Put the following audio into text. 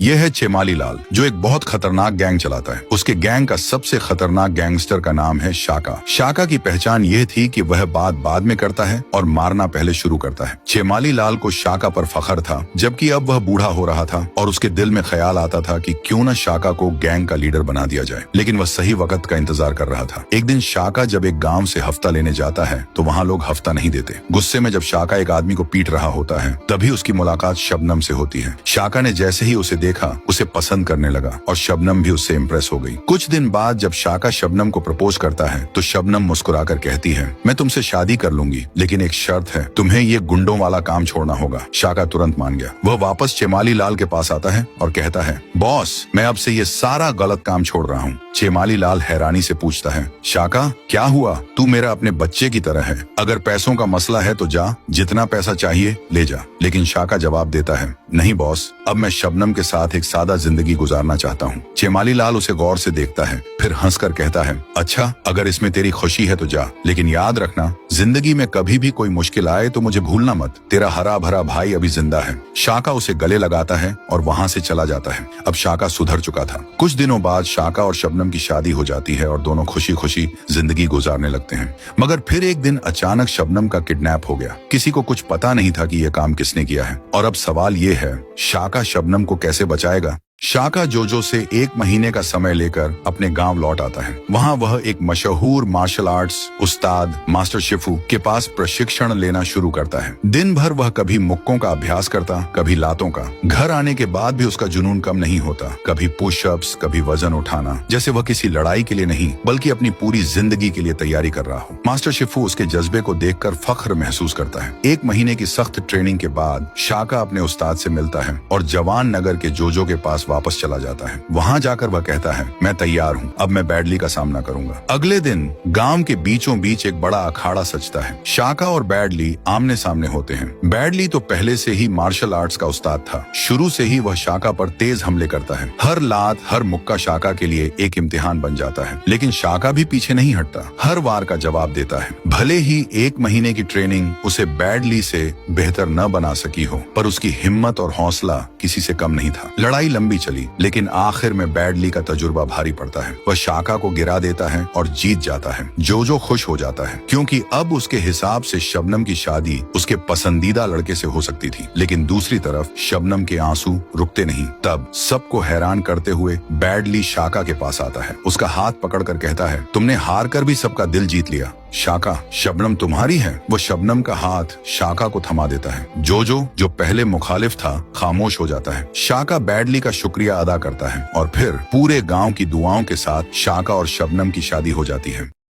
यह है चेमाली लाल, जो एक बहुत खतरनाक गैंग चलाता है। उसके गैंग का सबसे खतरनाक गैंगस्टर का नाम है शाका। शाका की पहचान यह थी कि वह बात बाद में करता है और मारना पहले शुरू करता है। चेमाली लाल को शाका पर फख्र था, जबकि अब वह बूढ़ा हो रहा था और उसके दिल में ख्याल आता था कि क्यों न शाका को गैंग का लीडर बना दिया जाए। लेकिन वह सही वक्त का इंतजार कर रहा था। एक दिन शाका जब एक गांव से हफ्ता लेने जाता है तो वहाँ लोग हफ्ता नहीं देते। गुस्से में जब शाका एक आदमी को पीट रहा होता है, तभी उसकी मुलाकात शबनम से होती है। शाका ने जैसे ही उसे देखा, उसे पसंद करने लगा और शबनम भी उससे इम्प्रेस हो गई। कुछ दिन बाद जब शाका शबनम को प्रपोज करता है तो शबनम मुस्कुराकर कहती है, मैं तुमसे शादी कर लूंगी, लेकिन एक शर्त है, तुम्हें ये गुंडों वाला काम छोड़ना होगा। शाका तुरंत मान गया। वह वापस चेमाली लाल के पास आता है और कहता है, बॉस, मैं अब से ये सारा गलत काम छोड़ रहा हूँ। चेमाली लाल हैरानी से पूछता है, शाका क्या हुआ? तू मेरा अपने बच्चे की तरह है, अगर पैसों का मसला है तो जा, जितना पैसा चाहिए ले जा। लेकिन शाका जवाब देता है, नहीं बॉस, अब मैं शबनम के साथ एक सादा जिंदगी गुजारना चाहता हूँ। चेमाली लाल उसे गौर से देखता है, फिर हंसकर कहता है, अच्छा, अगर इसमें तेरी खुशी है तो जा, लेकिन याद रखना, जिंदगी में कभी भी कोई मुश्किल आए तो मुझे भूलना मत। तेरा हरा भरा भाई अभी जिंदा है। शाका उसे गले लगाता है और वहाँ से चला जाता है। अब शाका सुधर चुका था। कुछ दिनों बाद शाका और शबनम की शादी हो जाती है और दोनों खुशी खुशी जिंदगी गुजारने लगते हैं। मगर फिर एक दिन अचानक शबनम का किडनैप हो गया। किसी को कुछ पता नहीं था कि यह काम किसने किया है। और अब सवाल ये है, शाका शबनम को कैसे बचाएगा? शाका जोजो से 1 महीने का समय लेकर अपने गांव लौट आता है। वहां वह एक मशहूर मार्शल आर्ट्स उस्ताद मास्टर शिफू के पास प्रशिक्षण लेना शुरू करता है। दिन भर वह कभी मुक्कों का अभ्यास करता, कभी लातों का। घर आने के बाद भी उसका जुनून कम नहीं होता। कभी पुशअप्स, कभी वजन उठाना, जैसे वह किसी लड़ाई के लिए नहीं बल्कि अपनी पूरी जिंदगी के लिए तैयारी कर रहा हो। मास्टर शिफू उसके जज्बे को देखकर फख्र महसूस करता है। 1 महीने की सख्त ट्रेनिंग के बाद शाका अपने उस्ताद से मिलता है और जवान नगर के जोजो के पास वापस चला जाता है। वहां जाकर वह कहता है, मैं तैयार हूँ, अब मैं बैडली का सामना करूंगा। अगले दिन गांव के बीचों बीच एक बड़ा अखाड़ा सजता है। शाका और बैडली आमने सामने होते हैं। बैडली तो पहले से ही मार्शल आर्ट्स का उस्ताद था। शुरू से ही वह शाका पर तेज हमले करता है। हर लात, हर मुक्का शाका के लिए एक इम्तिहान बन जाता है। लेकिन शाका भी पीछे नहीं हटता, हर वार का जवाब देता है। भले ही 1 महीने की ट्रेनिंग उसे बैडली से बेहतर न बना सकी हो, पर उसकी हिम्मत और हौसला किसी से कम नहीं था। लड़ाई लंबी चली, लेकिन आखिर में बैडली का तजुर्बा भारी पड़ता है। वह शाका को गिरा देता है और जीत जाता है। जोजो खुश हो जाता है, क्योंकि अब उसके हिसाब से शबनम की शादी उसके पसंदीदा लड़के से हो सकती थी। लेकिन दूसरी तरफ शबनम के आंसू रुकते नहीं। तब सबको हैरान करते हुए बैडली शाका के पास आता है। उसका हाथ पकड़कर कहता है, तुमने हार कर भी सबका दिल जीत लिया। शाका, शबनम तुम्हारी है। वो शबनम का हाथ शाका को थमा देता है। जोजो, जो पहले मुखालिफ था, खामोश हो जाता है। शाका बैडली का शुक्रिया अदा करता है और फिर पूरे गांव की दुआओं के साथ शाका और शबनम की शादी हो जाती है।